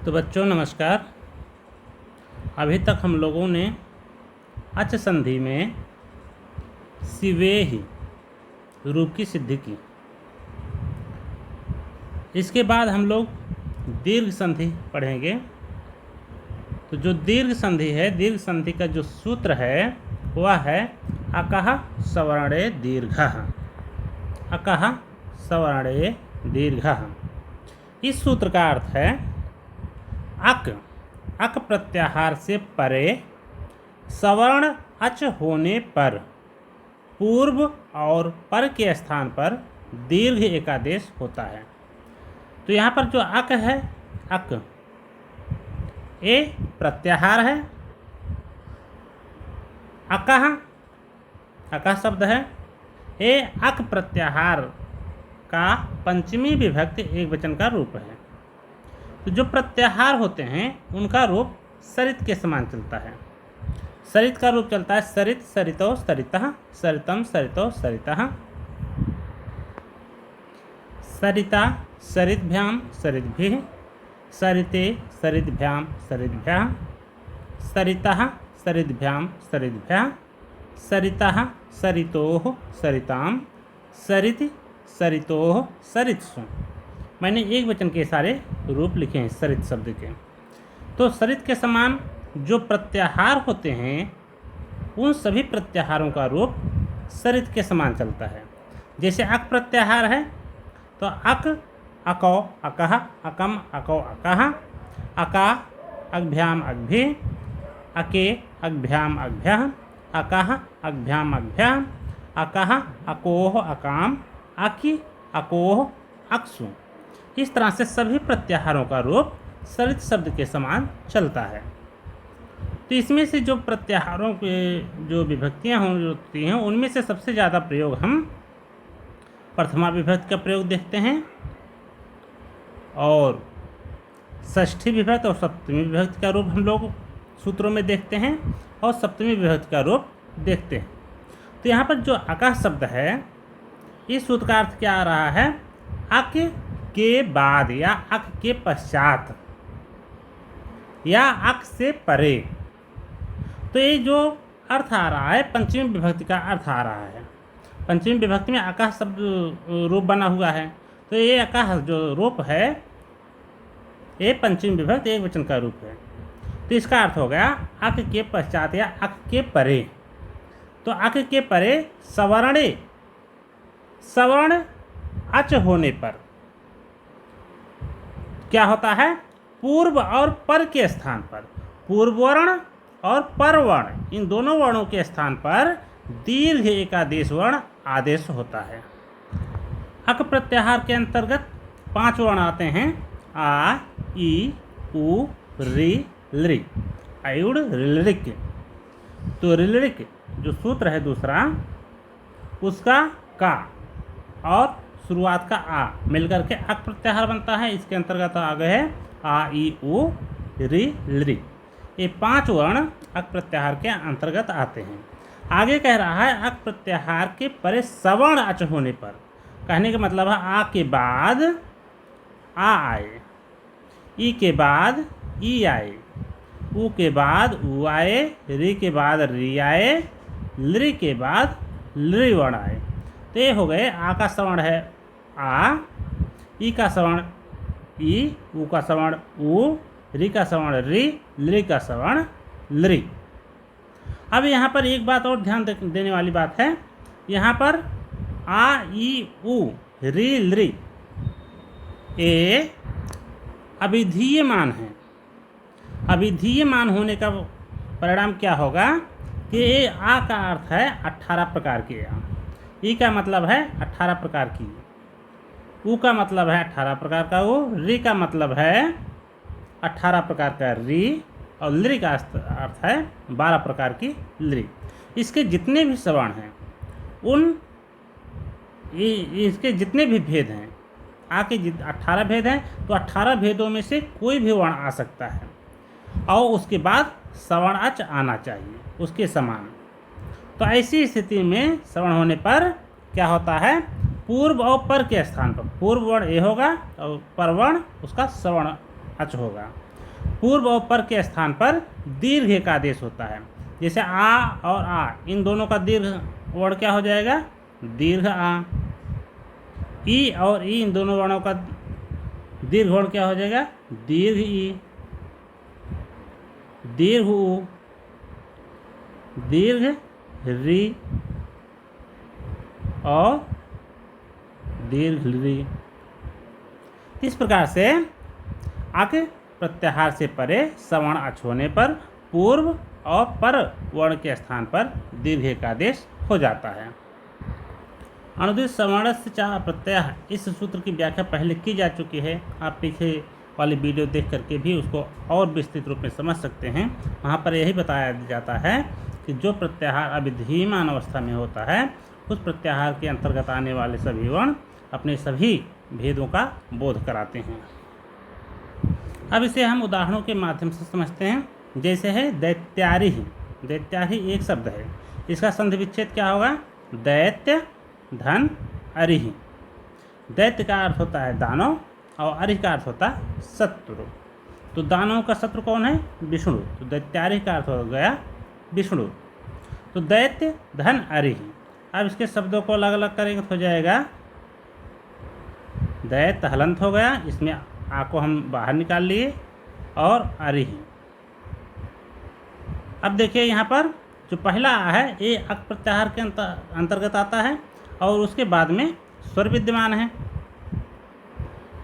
तो बच्चों नमस्कार। अभी तक हम लोगों ने अच संधि में सिवेहि रूप की सिद्धि की। इसके बाद हम लोग दीर्घ संधि पढ़ेंगे। तो जो दीर्घ संधि है, दीर्घ संधि का जो सूत्र है वह है अकः सवर्णे दीर्घः। अकः सवर्णे दीर्घः। इस सूत्र का अर्थ है अक प्रत्याहार से परे सवर्ण अच होने पर पूर्व और पर के स्थान पर दीर्घ एकादेश होता है। तो यहाँ पर जो अक है, अक ए प्रत्याहार है। अकः अकः शब्द है। ए अक प्रत्याहार का पंचमी विभक्ति एक वचन का रूप है। तो जो प्रत्याहार होते हैं उनका रूप सरित के समान चलता है। सरित का रूप चलता है सरित, सरितो, सरितः, सरितम, सरितो, सरितः। सरिता सरिद्भ्याम सरिद्भिः, सरिते सरिद्भ्याम सरिद्भ्यः, सरितः सरिद्भ्याम सरिद्भ्यः, सरितः सरितोः सरिताम, सरिति सरितोः सरित्सु। मैंने एक वचन के सारे रूप लिखे हैं सरित शब्द के। तो सरित के समान जो प्रत्याहार होते हैं उन सभी प्रत्याहारों का रूप सरित के समान चलता है। जैसे अक प्रत्याहार है तो अक अकौ अकः, अकम अकौ अकः, अका अग्भ्याम अग्भि, अके अग्भ्याम अग्भ्यः, अकः अग्भ्याम अग्भ्यः, अकः अकोह अकाम, अकि अकोह अक्सु। इस तरह से सभी प्रत्याहारों का रूप सरित शब्द के समान चलता है। तो इसमें से जो प्रत्याहारों के जो विभक्तियाँ होती हैं उनमें से सबसे ज़्यादा प्रयोग हम प्रथमा विभक्ति का प्रयोग देखते हैं और षष्ठी विभक्ति और सप्तमी विभक्ति का रूप हम लोग सूत्रों में देखते हैं और सप्तमी विभक्ति का रूप देखते हैं। तो यहाँ पर जो अकः शब्द है इस सूत्र का अर्थ क्या आ रहा है? अक के बाद या अक के पश्चात या अक से परे। तो ये जो अर्थ आ रहा है पंचमी विभक्ति का अर्थ आ रहा है। पंचमी विभक्ति में अकः शब्द रूप बना हुआ है। तो ये अकः जो रूप है ये पंचमी विभक्ति एक वचन का रूप है। तो इसका अर्थ हो गया अक के पश्चात या अक के परे। तो अक के परे सवर्णे, सवर्ण अच होने पर क्या होता है? पूर्व और पर के स्थान पर, पूर्व वर्ण और पर वर्ण इन दोनों वर्णों के स्थान पर दीर्घ एकादेश वर्ण आदेश होता है। अक प्रत्याहार के अंतर्गत 5 वर्ण आते हैं आ, ई, उ, रि, लृ, अयुड़, ऋलृक। तो ऋलृक जो सूत्र है दूसरा उसका का और शुरुआत का आ मिलकर के अक प्रत्याहार बनता है। इसके अंतर्गत आ गए हैं आ, ई, उ, रि, लृ। ये 5 वर्ण अक प्रत्याहार के अंतर्गत आते हैं। आगे कह रहा है अक प्रत्याहार के परे सवर्ण अच होने पर। कहने का मतलब है आ के बाद आ आए, ई के बाद ई आए, उ के बाद उ आए, रि के बाद रि आए, लृ के बाद लृ वर्ण आए। तो ये हो गए आ का सवर्ण है आ, ई का सवर्ण ई, उ का सवर्ण उ, रि का सवर्ण रि, लृ का सवर्ण लृ। अब यहाँ पर एक बात और ध्यान देने वाली बात है। यहाँ पर आ, ई, उ, रि, लृ ये अभिधीय मान है। अभिधीय मान होने का परिणाम क्या होगा कि ये आ का अर्थ है 18 प्रकार के आ, ई का मतलब है 18 प्रकार की, उ का मतलब है 18 प्रकार का उ, रि का मतलब है 18 प्रकार का रि और लृ का अर्थ है 12 प्रकार की लृ। इसके जितने भी सवर्ण हैं उन इसके जितने भी भेद हैं, आ के 18 भेद हैं तो 18 भेदों में से कोई भी वर्ण आ सकता है और उसके बाद सवर्ण अच आना चाहिए उसके समान। तो ऐसी स्थिति में सवर्ण होने पर क्या होता है? पूर्व और पर के स्थान पर पूर्व वर्ण ए होगा और पर वर्ण उसका सवर्ण अच होगा। पूर्व और पर के स्थान पर दीर्घ एक आदेश होता है। जैसे आ और आ, इन दोनों का दीर्घ वर्ण क्या हो जाएगा? दीर्घ आ। ई और ई, इन दोनों वर्णों का दीर्घ वर्ण क्या हो जाएगा? दीर्घ ई। दीर्घ उ, दीर्घ री और दीर्घ री। इस प्रकार से आके प्रत्याहार से परे सवर्ण अच होने पर पूर्व और पर वर्ण के स्थान पर दीर्घ एक आदेश हो जाता है। अनुदित सवर्णस्य च प्रत्यय, इस सूत्र की व्याख्या पहले की जा चुकी है। आप पीछे वाली वीडियो देख करके भी उसको और विस्तृत रूप में समझ सकते हैं। वहाँ पर यही बताया जाता है कि जो प्रत्याहार अविधीयमान अवस्था में होता है, उस प्रत्याहार के अंतर्गत आने वाले सभी वर्ण अपने सभी भेदों का बोध कराते हैं। अब इसे हम उदाहरणों के माध्यम से समझते हैं। जैसे है दैत्यारी। दैत्यारी एक शब्द है, इसका संधि विच्छेद क्या होगा? दैत्य धन अरिहि। दैत्य का अर्थ होता है दानव और अरिहि का अर्थ होता है शत्रु। तो दानव का शत्रु कौन है? विष्णु। तो दैत्यारी का अर्थ हो गया विष्णु। तो दैत्य धन अरिहि। अब इसके शब्दों को अलग अलग करेंगे तो हो जाएगा दैत्य हलंत हो गया, इसमें आ को हम बाहर निकाल लिए, और अरिहि। अब देखिए यहाँ पर जो पहला आ है ये अक प्रत्याहार के अंतर्गत आता है और उसके बाद में स्वर विद्यमान है।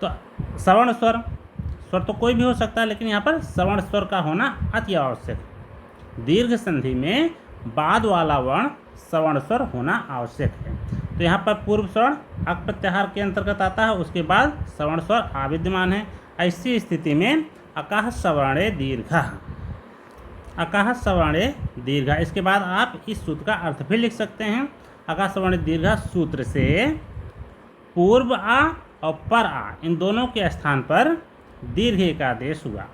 तो श्रवण स्वर, स्वर तो कोई भी हो सकता है, लेकिन यहाँ पर श्रवण स्वर का होना अति आवश्यक है। दीर्घ संधि में बाद वाला वर्ण श्रवण स्वर होना आवश्यक है। तो यहाँ पर पूर्व स्वर्ण अक प्रत्याहार के अंतर्गत आता है, उसके बाद श्रवण स्वर अविद्यमान है। ऐसी स्थिति में अकाह सवर्णे दीर्घ, अकाह सवर्णे दीर्घ। इसके बाद आप इस सूत्र का अर्थ भी लिख सकते हैं। अकाह सवर्णे दीर्घ सूत्र से पूर्व आ और पर आ, इन दोनों के स्थान पर दीर्घ एक आदेश हुआ।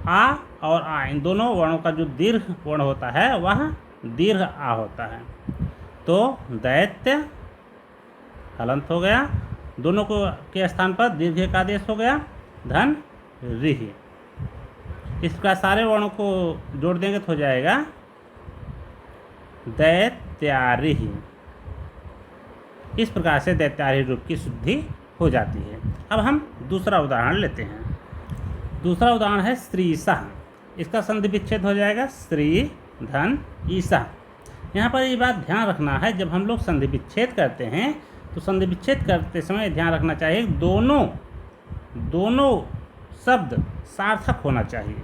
आ और आ, इन दोनों वर्णों का जो दीर्घ वर्ण होता है वह दीर्घ आ होता है। तो दैत्य हलंत हो गया, दोनों को के स्थान पर दीर्घ एक आदेश हो गया, धन रिहि। इस प्रकार सारे वर्णों को जोड़ देंगे तो हो जाएगा दैत्यारिहि। इस प्रकार से दैत्यारिहि रूप की शुद्धि हो जाती है। अब हम दूसरा उदाहरण लेते हैं। दूसरा उदाहरण है श्रीशः। इसका संधि विच्छेद हो जाएगा श्री धन ईशा। यहाँ पर ये बात ध्यान रखना है, जब हम लोग संधि विच्छेद करते हैं तो संधि विच्छेद करते समय ध्यान रखना चाहिए दोनों शब्द सार्थक होना चाहिए।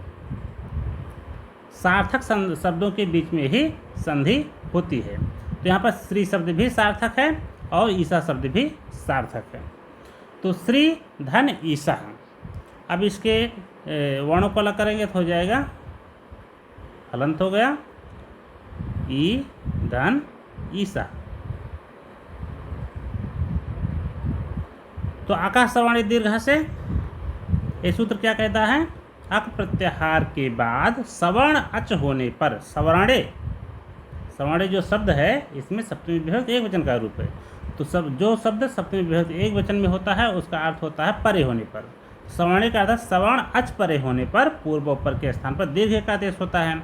सार्थक शब्दों के बीच में ही संधि होती है। तो यहाँ पर श्री शब्द भी सार्थक है और ईशा शब्द भी सार्थक है। तो श्री धन ईशा। अब इसके वर्णों को अलग करेंगे तो हो जाएगा हलंत हो गया, ई धन ईशा। तो आकाश सवर्णी दीर्घ से ये सूत्र क्या कहता है? अक प्रत्याहार के बाद सवर्ण अच होने पर, सवर्णे जो शब्द है इसमें सप्तमी विभक्ति एक वचन का रूप है। तो सब जो शब्द सप्तमी विभक्ति एक वचन में होता है उसका अर्थ होता है परे होने पर। सवर्णे का अर्थ सवर्ण अच परे होने पर पूर्व और पर के स्थान पर दीर्घ का आदेश होता है।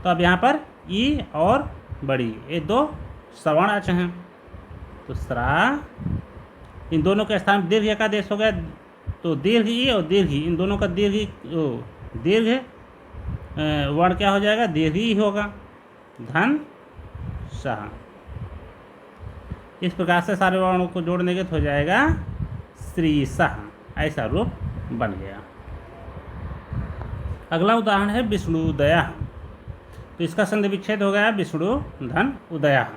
तो अब यहाँ पर ई और बड़ी ये दो सवर्ण अच हैं, तो स्रा, इन दोनों के स्थान पर दीर्घ का आदेश हो गया। तो दीर्घ ई और दीर्घ ई, इन दोनों का दीर्घ वर्ण क्या हो जाएगा? दीर्घ ई होगा, धन शाह। इस प्रकार से सारे वर्णों को जोड़ने के तो हो जाएगा श्रीशः। ऐसा रूप बन गया। अगला उदाहरण है विष्णुदया। तो इसका संधि विच्छेद हो गया विष्णु धन उदया।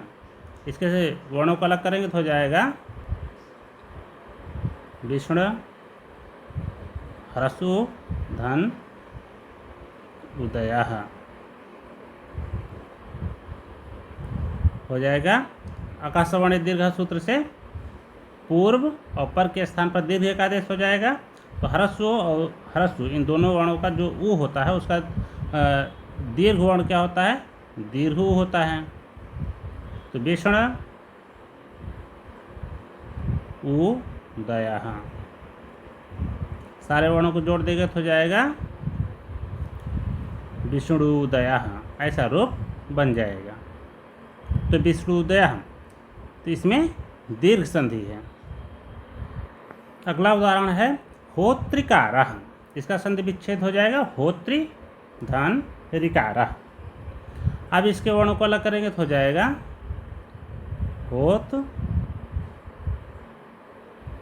इसके से वर्णों को अलग करेंगे तो हो जाएगा विष्णु ह्रस्व धन उदया हो जाएगा। आकाशवाणी दीर्घ सूत्र से पूर्व और पर के स्थान पर दीर्घ का आदेश हो जाएगा। तो ह्रस्व और ह्रस्व इन दोनों वर्णों का जो ऊ होता है उसका दीर्घ वर्ण क्या होता है? दीर्घ ऊ होता है। तो विष्णु ऊ दया, सारे वर्णों को जोड़ देगा तो हो जाएगा विष्णुदयः, ऐसा रूप बन जाएगा। तो विष्णुदयः, तो इसमें दीर्घ संधि है। अगला उदाहरण है होत्रिकारः, इसका संधि विच्छेद हो जाएगा होत्रि धन ऋकारः। अब इसके वर्णों को अलग करेंगे तो हो जाएगा होत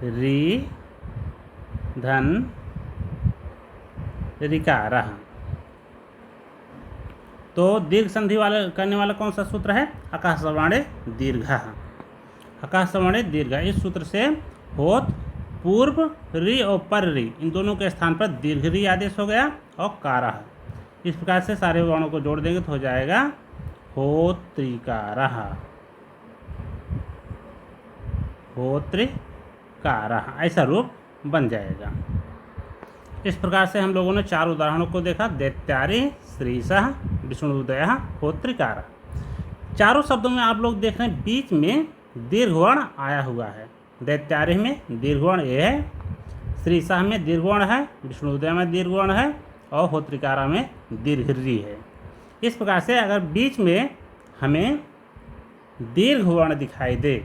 रि धन ऋकारः। तो दीर्घ संधि वाला करने वाला कौन सा सूत्र है? आकाशवाणे दीर्घः, आकाशवाणे दीर्घ। इस सूत्र से होत पूर्व रि और पर रि, इन दोनों के स्थान पर दीर्घ रि आदेश हो गया और कारः। इस प्रकार से सारे वर्णों को जोड़ देंगे तो हो जाएगा होत्रिकारः, होत्रिकारः, ऐसा रूप बन जाएगा। इस प्रकार से हम लोगों ने 4 उदाहरणों को देखा। दैत्यारि, श्रीशः, विष्णुदयः, होत्रिकारः। चारों शब्दों में आप लोग देख रहे हैं बीच में दीर्घवर्ण आया हुआ है। दैत्यारि में दीर्घवर्ण ए है, श्रीशः में दीर्घवर्ण है, विष्णुदय में दीर्घवर्ण है और होत्रिकारः में दीर्घ रि है। इस प्रकार से अगर बीच में हमें दीर्घवर्ण दिखाई दे,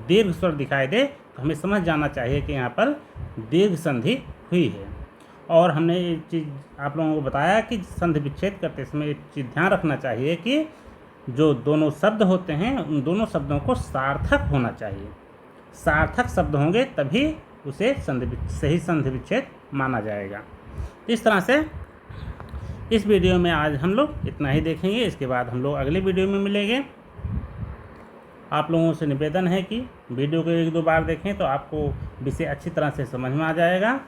दीर्घ स्वर दिखाई दे, तो हमें समझ जाना चाहिए कि यहाँ पर दीर्घ संधि हुई है। और हमने ये चीज़ आप लोगों को बताया कि संधि विच्छेद करते समय एक चीज़ ध्यान रखना चाहिए कि जो दोनों शब्द होते हैं उन दोनों शब्दों को सार्थक होना चाहिए। सार्थक शब्द होंगे तभी उसे सही संधि विच्छेद माना जाएगा। इस तरह से इस वीडियो में आज हम लोग इतना ही देखेंगे। इसके बाद हम लोग अगले वीडियो में मिलेंगे। आप लोगों से निवेदन है कि वीडियो को 1-2 बार देखें तो आपको विषय अच्छी तरह से समझ में आ जाएगा।